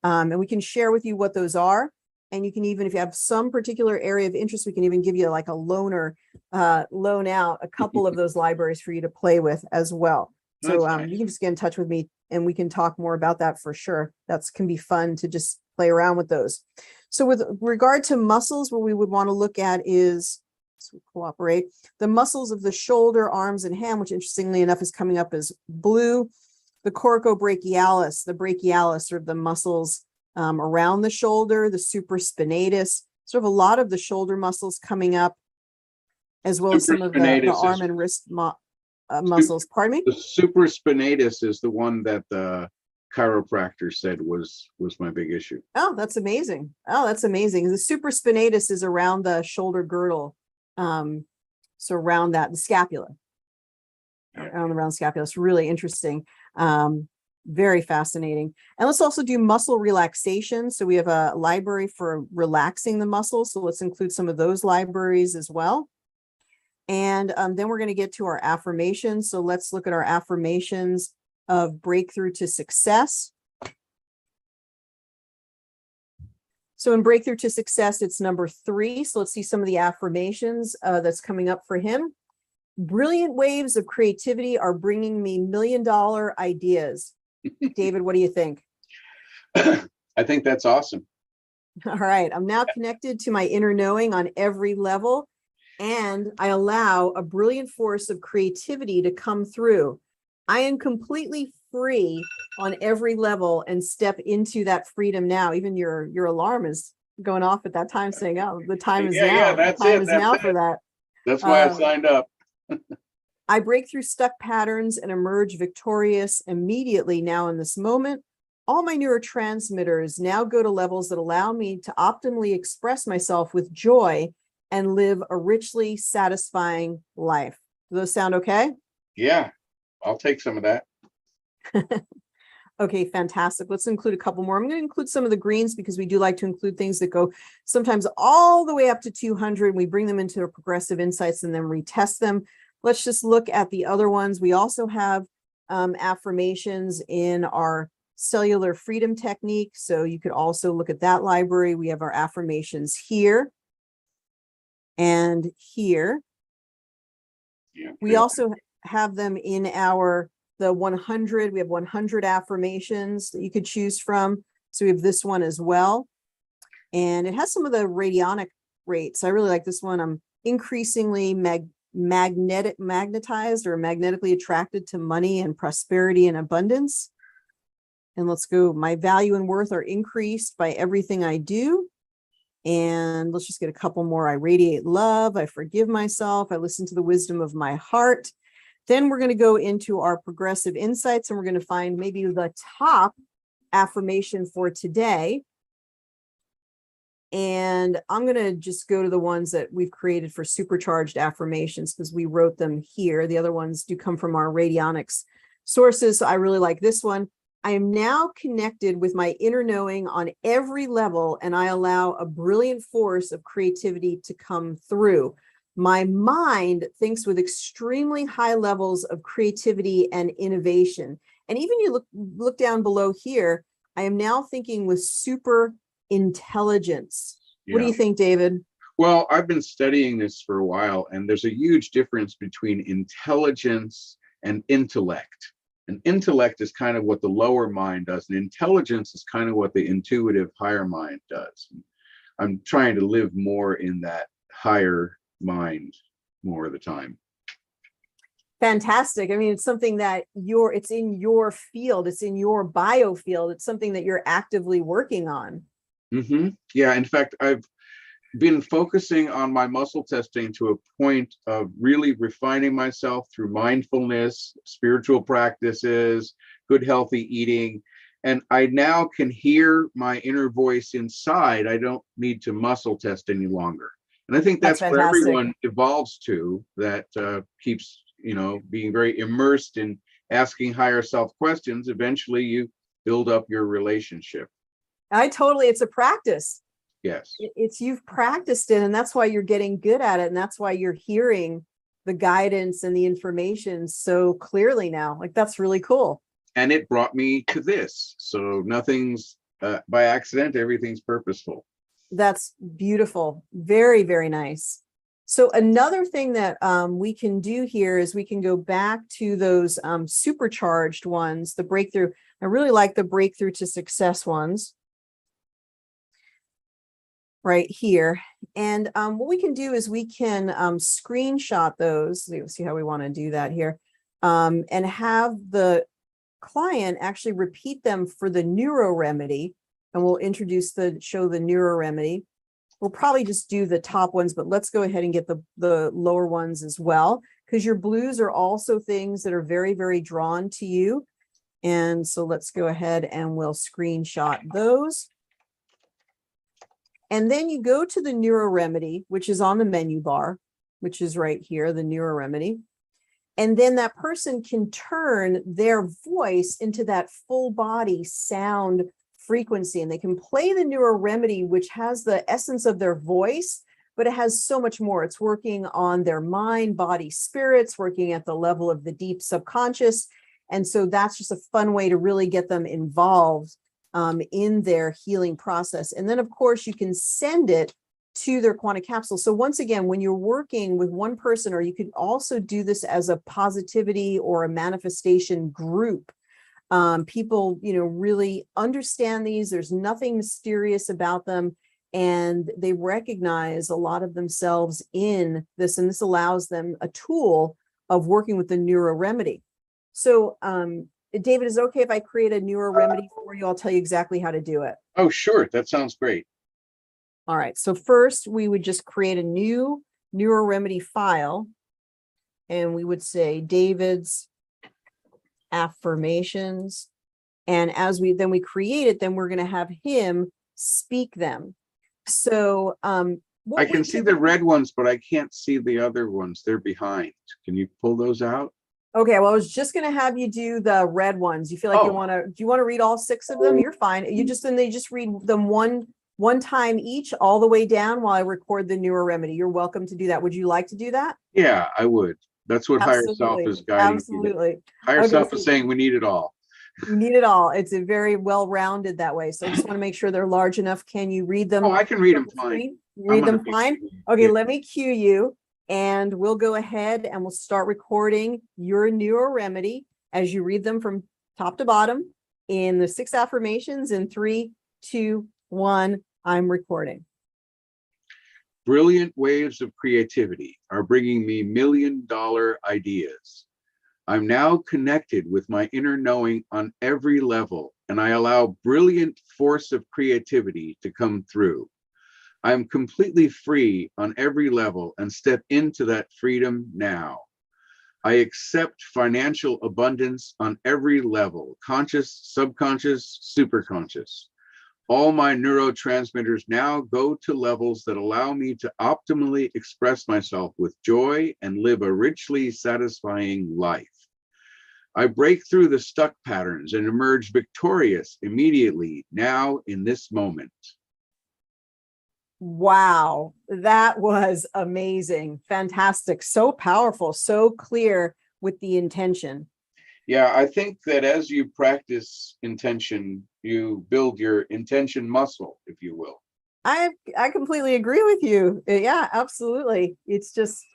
[SPEAKER 1] And we can share with you what those are. And you can even, if you have some particular area of interest, we can even give you like a loan out a couple of those libraries for you to play with as well. So you can just get in touch with me and we can talk more about that for sure. That's can be fun to just play around with those. So with regard to muscles, what we would want to look at is, so we cooperate, the muscles of the shoulder, arms, and hand, which interestingly enough is coming up as blue. The coracobrachialis, the brachialis, or the muscles around the shoulder, the supraspinatus, sort of a lot of the shoulder muscles coming up, as well as some of the arm and wrist muscles. Pardon me?
[SPEAKER 2] The supraspinatus is the one that the chiropractor said was my big issue.
[SPEAKER 1] Oh, that's amazing. Oh, that's amazing. The supraspinatus is around the shoulder girdle. So around that, the scapula. Around scapula. It's really interesting. Very fascinating. And let's also do muscle relaxation. So we have a library for relaxing the muscles. So let's include some of those libraries as well. And then we're going to get to our affirmations. So let's look at our affirmations of breakthrough to success. So in breakthrough to success, it's number 3. So let's see some of the affirmations that's coming up for him. Brilliant waves of creativity are bringing me million-dollar ideas. David, what do you think?
[SPEAKER 2] I think that's awesome.
[SPEAKER 1] All right. I'm now connected to my inner knowing on every level, and I allow a brilliant force of creativity to come through. I am completely free on every level and step into that freedom now. Even your alarm is going off at that time saying, oh, the time is now.
[SPEAKER 2] Yeah, that's
[SPEAKER 1] the time
[SPEAKER 2] it.
[SPEAKER 1] is
[SPEAKER 2] That's
[SPEAKER 1] now
[SPEAKER 2] it.
[SPEAKER 1] for that.
[SPEAKER 2] That's why I signed up.
[SPEAKER 1] I break through stuck patterns and emerge victorious immediately now in this moment. All my neurotransmitters now go to levels that allow me to optimally express myself with joy and live a richly satisfying life. Do those sound okay?
[SPEAKER 2] Yeah, I'll take some of that.
[SPEAKER 1] Okay, fantastic. Let's include a couple more. I'm going to include some of the greens because we do like to include things that go sometimes all the way up to 200. We bring them into our progressive insights and then retest them. Let's just look at the other ones. We also have affirmations in our cellular freedom technique. So you could also look at that library. We have our affirmations here and here.
[SPEAKER 2] Yeah.
[SPEAKER 1] We also have them in the 100. We have 100 affirmations that you could choose from. So we have this one as well. And it has some of the radionic rates. I really like this one. I'm increasingly magnetized or magnetically attracted to money and prosperity and abundance. And let's go. My value and worth are increased by everything I do. And let's just get a couple more. I radiate love. I forgive myself. I listen to the wisdom of my heart. Then we're going to go into our progressive insights and we're going to find maybe the top affirmation for today. And I'm going to just go to the ones that we've created for supercharged affirmations because we wrote them here. The other ones do come from our radionics sources. So I really like this one. I am now connected with my inner knowing on every level, and I allow a brilliant force of creativity to come through. My mind thinks with extremely high levels of creativity and innovation. And even you look down below here, I am now thinking with super intelligence. Yeah. What do you think, David?
[SPEAKER 2] Well, I've been studying this for a while, and there's a huge difference between intelligence and intellect. And intellect is kind of what the lower mind does, and intelligence is kind of what the intuitive higher mind does. I'm trying to live more in that higher mind more of the time.
[SPEAKER 1] Fantastic. I mean, it's something that it's in your field, it's in your bio field, it's something that you're actively working on.
[SPEAKER 2] Yeah, in fact, I've been focusing on my muscle testing to a point of really refining myself through mindfulness, spiritual practices, good healthy eating. And I now can hear my inner voice inside. I don't need to muscle test any longer. And I think that's where everyone evolves to, that keeps, being very immersed in asking higher self questions. Eventually you build up your relationship.
[SPEAKER 1] It's a practice.
[SPEAKER 2] Yes.
[SPEAKER 1] You've practiced it, and that's why you're getting good at it. And that's why you're hearing the guidance and the information so clearly now. Like, that's really cool.
[SPEAKER 2] And it brought me to this. So nothing's by accident, everything's purposeful.
[SPEAKER 1] That's beautiful. Very, very nice. So another thing that we can do here is we can go back to those supercharged ones, the breakthrough. I really like the breakthrough to success ones right here. And what we can do is we can screenshot those. Let's see how we want to do that here. And have the client actually repeat them for the neuro remedy. And we'll show the neuro remedy. We'll probably just do the top ones, but let's go ahead and get the lower ones as well, because your blues are also things that are very, very drawn to you. And so let's go ahead and we'll screenshot those. And then you go to the neuro remedy, which is on the menu bar, which is right here, the neuro remedy. And then that person can turn their voice into that full body sound frequency, and they can play the neuro remedy, which has the essence of their voice, but it has so much more. It's working on their mind, body, spirits, working at the level of the deep subconscious. And so that's just a fun way to really get them involved in their healing process. And then, of course, you can send it to their quantum capsule. So once again, when you're working with one person, or you could also do this as a positivity or a manifestation group, people, really understand these. There's nothing mysterious about them, and they recognize a lot of themselves in this, and this allows them a tool of working with the neuro remedy. So, David, is it okay if I create a neuro remedy for you? I'll tell you exactly how to do it.
[SPEAKER 2] Oh, sure. That sounds great.
[SPEAKER 1] All right. So first, we would just create a new neuro remedy file, and we would say David's affirmations. And as we create it, then we're going to have him speak them. So
[SPEAKER 2] I can see the red ones, but I can't see the other ones. They're behind. Can you pull those out?
[SPEAKER 1] Okay, well, I was just going to have you do the red ones. You feel like do you want to read all 6 of them? You're fine. They just read them one time each, all the way down, while I record the neuro remedy. You're welcome to do that. Would you like to do that?
[SPEAKER 2] Yeah, I would. That's what higher self is guiding.
[SPEAKER 1] Absolutely.
[SPEAKER 2] Higher self is saying we need it all.
[SPEAKER 1] You need it all. It's a very well-rounded that way. So I just want to make sure they're large enough. Can you read them?
[SPEAKER 2] Oh, I can read them fine.
[SPEAKER 1] Read them fine? Okay, let me cue you, and we'll go ahead and we'll start recording your neuro remedy as you read them from top to bottom in the 6 affirmations in 3, 2, 1. I'm recording.
[SPEAKER 2] Brilliant waves of creativity are bringing me million-dollar ideas. I'm now connected with my inner knowing on every level, and I allow brilliant force of creativity to come through. I am completely free on every level and step into that freedom now. I accept financial abundance on every level, conscious, subconscious, superconscious. All my neurotransmitters now go to levels that allow me to optimally express myself with joy and live a richly satisfying life. I break through the stuck patterns and emerge victorious immediately, now in this moment.
[SPEAKER 1] Wow, that was amazing. Fantastic. So powerful, so clear with the intention.
[SPEAKER 2] Yeah, I think that as you practice intention, you build your intention muscle, if you will.
[SPEAKER 1] I completely agree with you. Yeah, absolutely. It's just,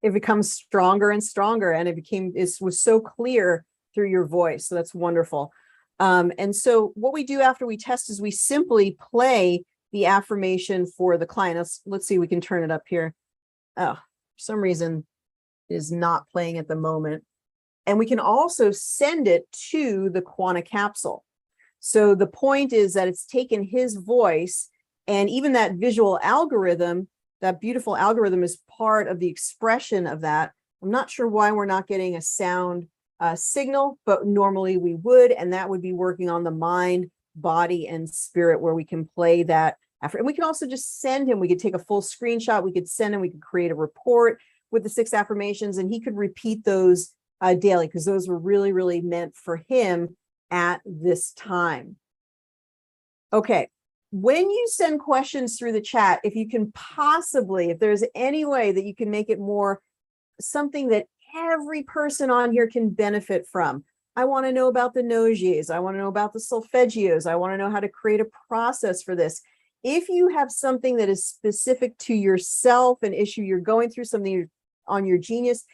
[SPEAKER 1] it becomes stronger and stronger, and it was so clear through your voice. So that's wonderful. And so what we do after we test is we simply play the affirmation for the client. Let's see, we can turn it up here. Oh, for some reason it is not playing at the moment. And we can also send it to the Quanta capsule. So the point is that it's taken his voice, and even that visual algorithm, that beautiful algorithm, is part of the expression of that. I'm not sure why we're not getting a sound signal, but normally we would, and that would be working on the mind, body, and spirit, where we can play that after. And we can also just send him, we could take a full screenshot, we could send him, we could create a report with the 6 affirmations, and he could repeat those daily, because those were really, really meant for him at this time. Okay. When you send questions through the chat, if you can possibly, if there's any way that you can make it more something that every person on here can benefit from. I want to know about the Nogiers. I want to know about the solfeggios. I want to know how to create a process for this. If you have something that is specific to yourself, an issue you're going through, something on your genius,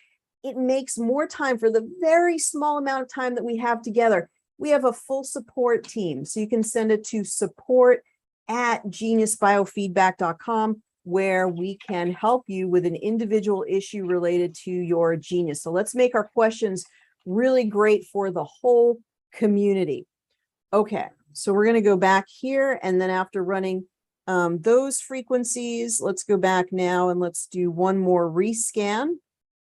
[SPEAKER 1] it makes more time for the very small amount of time that we have together. We have a full support team. So you can send it to support@geniusbiofeedback.com, where we can help you with an individual issue related to your genius. So let's make our questions really great for the whole community. Okay, so we're going to go back here, and then after running those frequencies, let's go back now and let's do one more rescan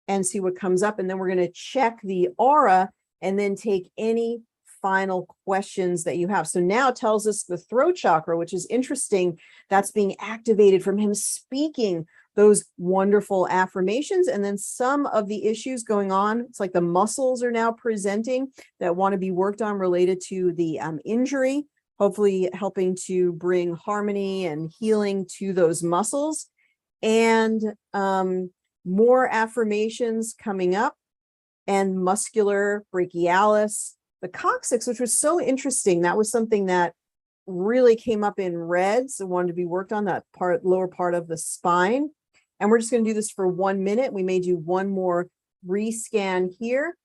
[SPEAKER 1] and see what comes up. And then we're going to check the aura and then take any final questions that you have. So now it tells us the throat chakra, which is interesting. That's being activated from him speaking those wonderful affirmations. And then some of the issues going on, it's like the muscles are now presenting that want to be worked on related to the injury, hopefully helping to bring harmony and healing to those muscles. And more affirmations coming up, and muscular brachialis. The coccyx, which was so interesting, that was something that really came up in red, so wanted to be worked on, that part, lower part of the spine. And we're just going to do this for 1 minute. We may do one more rescan here.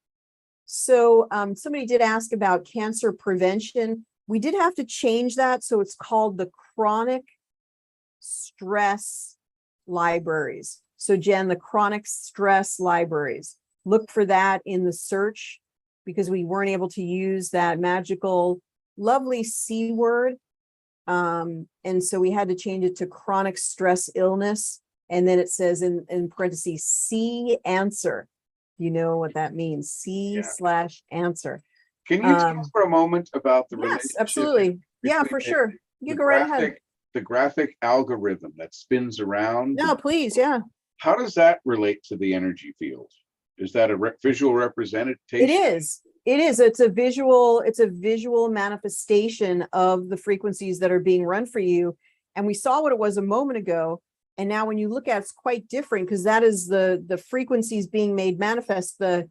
[SPEAKER 1] So somebody did ask about cancer prevention. We did have to change that, so it's called the chronic stress libraries. So Jen, the chronic stress libraries, look for that in the search, because we weren't able to use that magical, lovely C word. And so we had to change it to chronic stress illness. And then it says in parentheses, C answer. You know what that means, C/answer.
[SPEAKER 2] Can you talk for a moment about the
[SPEAKER 1] Yes, absolutely. Yeah, for sure. You go right ahead.
[SPEAKER 2] The graphic algorithm that spins around.
[SPEAKER 1] No, please, yeah.
[SPEAKER 2] How does that relate to the energy field? Is that a visual representation?
[SPEAKER 1] It is. It is. It's a visual manifestation of the frequencies that are being run for you. And we saw what it was a moment ago. And now when you look at it, it's quite different, because that is the frequencies being made manifest. The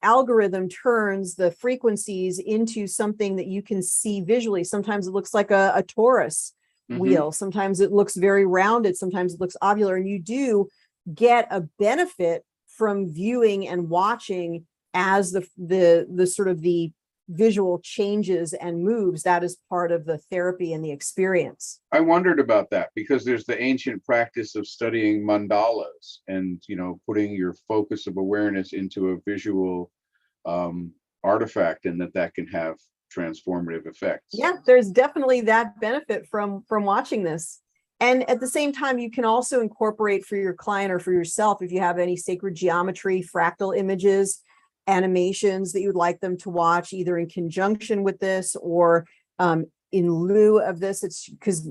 [SPEAKER 1] algorithm turns the frequencies into something that you can see visually. Sometimes it looks like a torus wheel. Sometimes it looks very rounded. Sometimes it looks ovular. And you do get a benefit from viewing and watching as the sort of the visual changes and moves. That is part of the therapy and the experience.
[SPEAKER 2] I wondered about that, because there's the ancient practice of studying mandalas and, putting your focus of awareness into a visual artifact, and that can have transformative effects.
[SPEAKER 1] Yeah, there's definitely that benefit from watching this. And at the same time, you can also incorporate for your client or for yourself, if you have any sacred geometry, fractal images, animations that you'd like them to watch, either in conjunction with this or in lieu of this. It's because,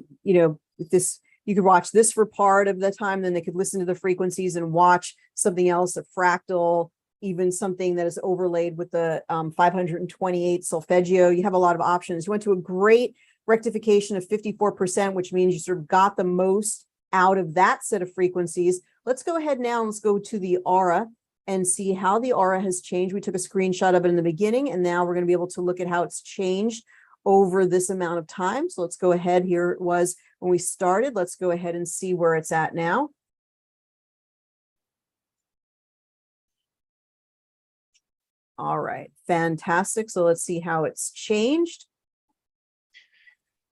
[SPEAKER 1] this, you could watch this for part of the time, then they could listen to the frequencies and watch something else, a fractal, even something that is overlaid with the 528 solfeggio. You have a lot of options. You went to a great rectification of 54%, which means you sort of got the most out of that set of frequencies. Let's go ahead now and let's go to the aura and see how the aura has changed. We took a screenshot of it in the beginning, and now we're going to be able to look at how it's changed over this amount of time. So let's go ahead. Here it was when we started. Let's go ahead and see where it's at now. All right, fantastic. So let's see how it's changed.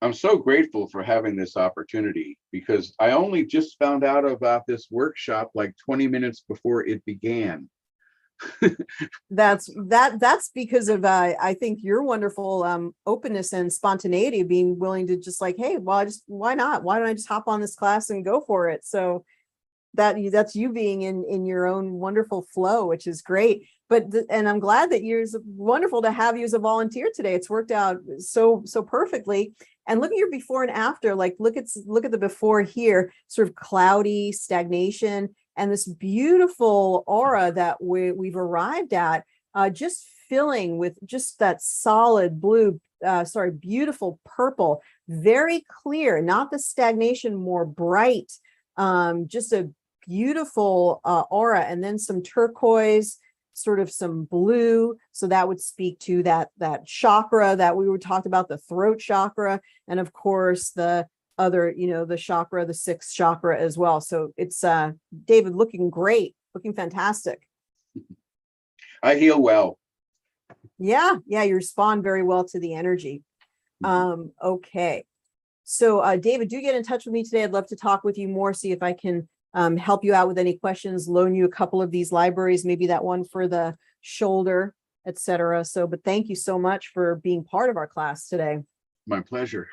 [SPEAKER 2] I'm so grateful for having this opportunity because I only just found out about this workshop like 20 minutes before it began.
[SPEAKER 1] That's because of I think your wonderful openness and spontaneity, being willing to just like, hey, well, why not? Why don't I just hop on this class and go for it? So that's you being in your own wonderful flow, which is great. But and I'm glad that it's wonderful to have you as a volunteer today. It's worked out so perfectly. And look at your before and after. Like look at the before here, sort of cloudy stagnation, and this beautiful aura that we've arrived at, just filling with just that solid blue, beautiful purple, very clear, not the stagnation, more bright, just a beautiful aura, and then some turquoise, sort of some blue. So that would speak to that chakra that we were talking about, the throat chakra, and of course the other, the chakra, the sixth chakra as well. So it's David, looking great, looking fantastic.
[SPEAKER 2] I heal well.
[SPEAKER 1] Yeah, you respond very well to the energy. Okay. So David, do get in touch with me today. I'd love to talk with you more, see if I can help you out with any questions, loan you a couple of these libraries, maybe that one for the shoulder, etc. So, but thank you so much for being part of our class today.
[SPEAKER 2] My pleasure.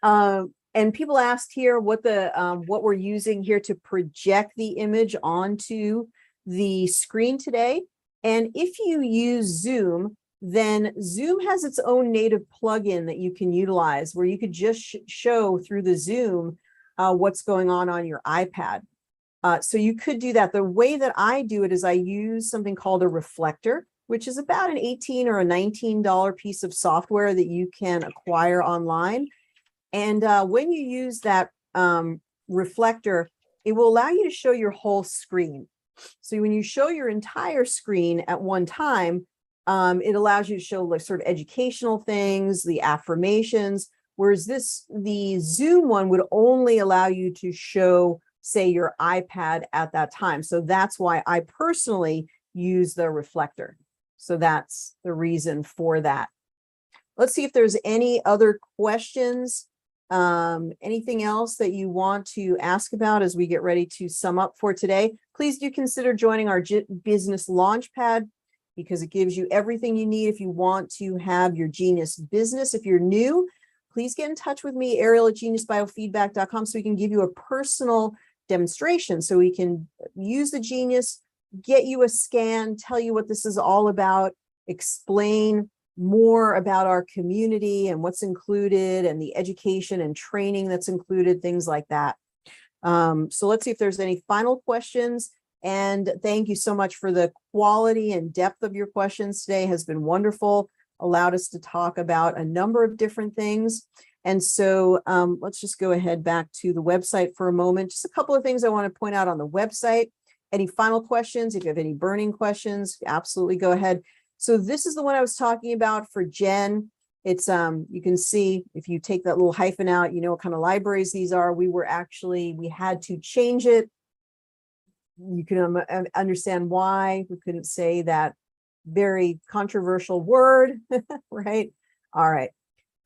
[SPEAKER 1] And people asked here what we're using here to project the image onto the screen today. And if you use Zoom, then Zoom has its own native plugin that you can utilize, where you could just show through the Zoom what's going on your iPad. So you could do that. The way that I do it is I use something called a reflector, which is about an $18 or a $19 piece of software that you can acquire online. And when you use that reflector, it will allow you to show your whole screen. So when you show your entire screen at one time, it allows you to show like sort of educational things, the affirmations, whereas the Zoom one would only allow you to show, say, your iPad at that time. So that's why I personally use the reflector. So that's the reason for that. Let's see if there's any other questions. Anything else that you want to ask about as we get ready to sum up for today. Please do consider joining our business Launchpad, because it gives you everything you need if you want to have your genius business. If you're new, please get in touch with me, Ariel at geniusbiofeedback.com, so we can give you a personal demonstration, so we can use the Genius, get you a scan, tell you what this is all about, explain more about our community and what's included, and the education and training that's included, things like that. So let's see if there's any final questions. And thank you so much for the quality and depth of your questions today. Has been wonderful, allowed us to talk about a number of different things. And so let's just go ahead back to the website for a moment. Just a couple of things I want to point out on the website. Any final questions? If you have any burning questions, absolutely go ahead. So this is the one I was talking about for Jen. It's you can see if you take that little hyphen out, you know what kind of libraries these are. We had to change it. You can understand why we couldn't say that very controversial word, right? All right.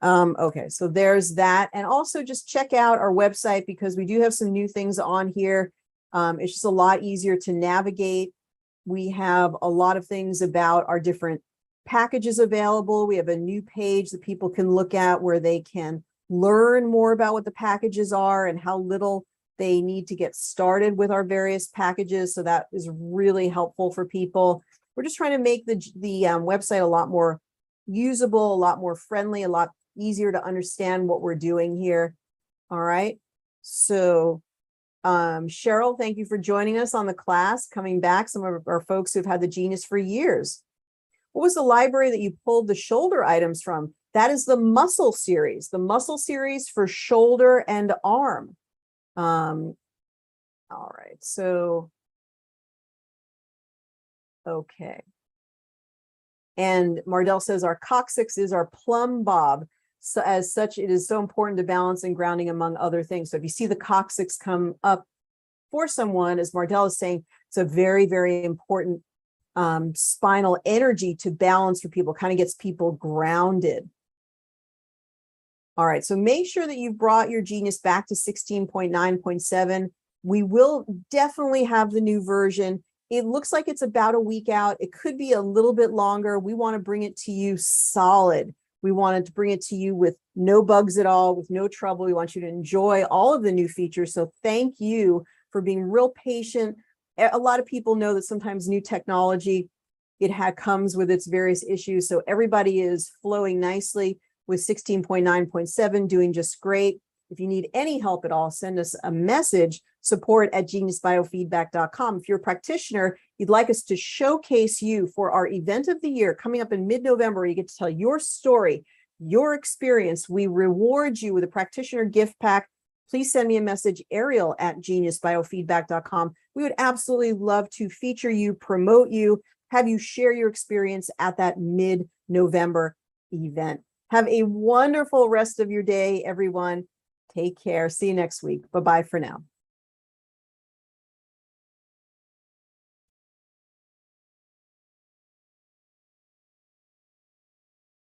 [SPEAKER 1] Okay, so there's that. And also just check out our website, because we do have some new things on here. It's just a lot easier to navigate. We have a lot of things about our different packages available. We have a new page that people can look at where they can learn more about what the packages are and how little they need to get started with our various packages. So that is really helpful for people. We're just trying to make the website a lot more usable, a lot more friendly, a lot easier to understand what we're doing here. All right. So Cheryl, thank you for joining us on the class, coming back. Some of our folks who've had the Genius for years. What was the library that you pulled the shoulder items from? That is the muscle series for shoulder and arm. All right, so, okay. And Mardell says our coccyx is our plumb bob. So as such, it is so important to balance and grounding, among other things. So if you see the coccyx come up for someone, as Mardell is saying, it's a very, very important spinal energy to balance for people, kind of gets people grounded. All right, so make sure that you've brought your Genius back to 16.9.7. We will definitely have the new version. It looks like it's about a week out. It could be a little bit longer. We want to bring it to you solid. We wanted to bring it to you with no bugs at all, with no trouble. We want you to enjoy all of the new features. So thank you for being real patient. A lot of people know that sometimes new technology, comes with its various issues. So everybody is flowing nicely with 16.9.7, doing just great. If you need any help at all, send us a message, support@geniusbiofeedback.com. If you're a practitioner, you'd like us to showcase you for our event of the year coming up in mid-November, you get to tell your story, your experience. We reward you with a practitioner gift pack. Please send me a message, Ariel@geniusbiofeedback.com. We would absolutely love to feature you, promote you, have you share your experience at that mid-November event. Have a wonderful rest of your day, everyone. Take care. See you next week. Bye-bye for now.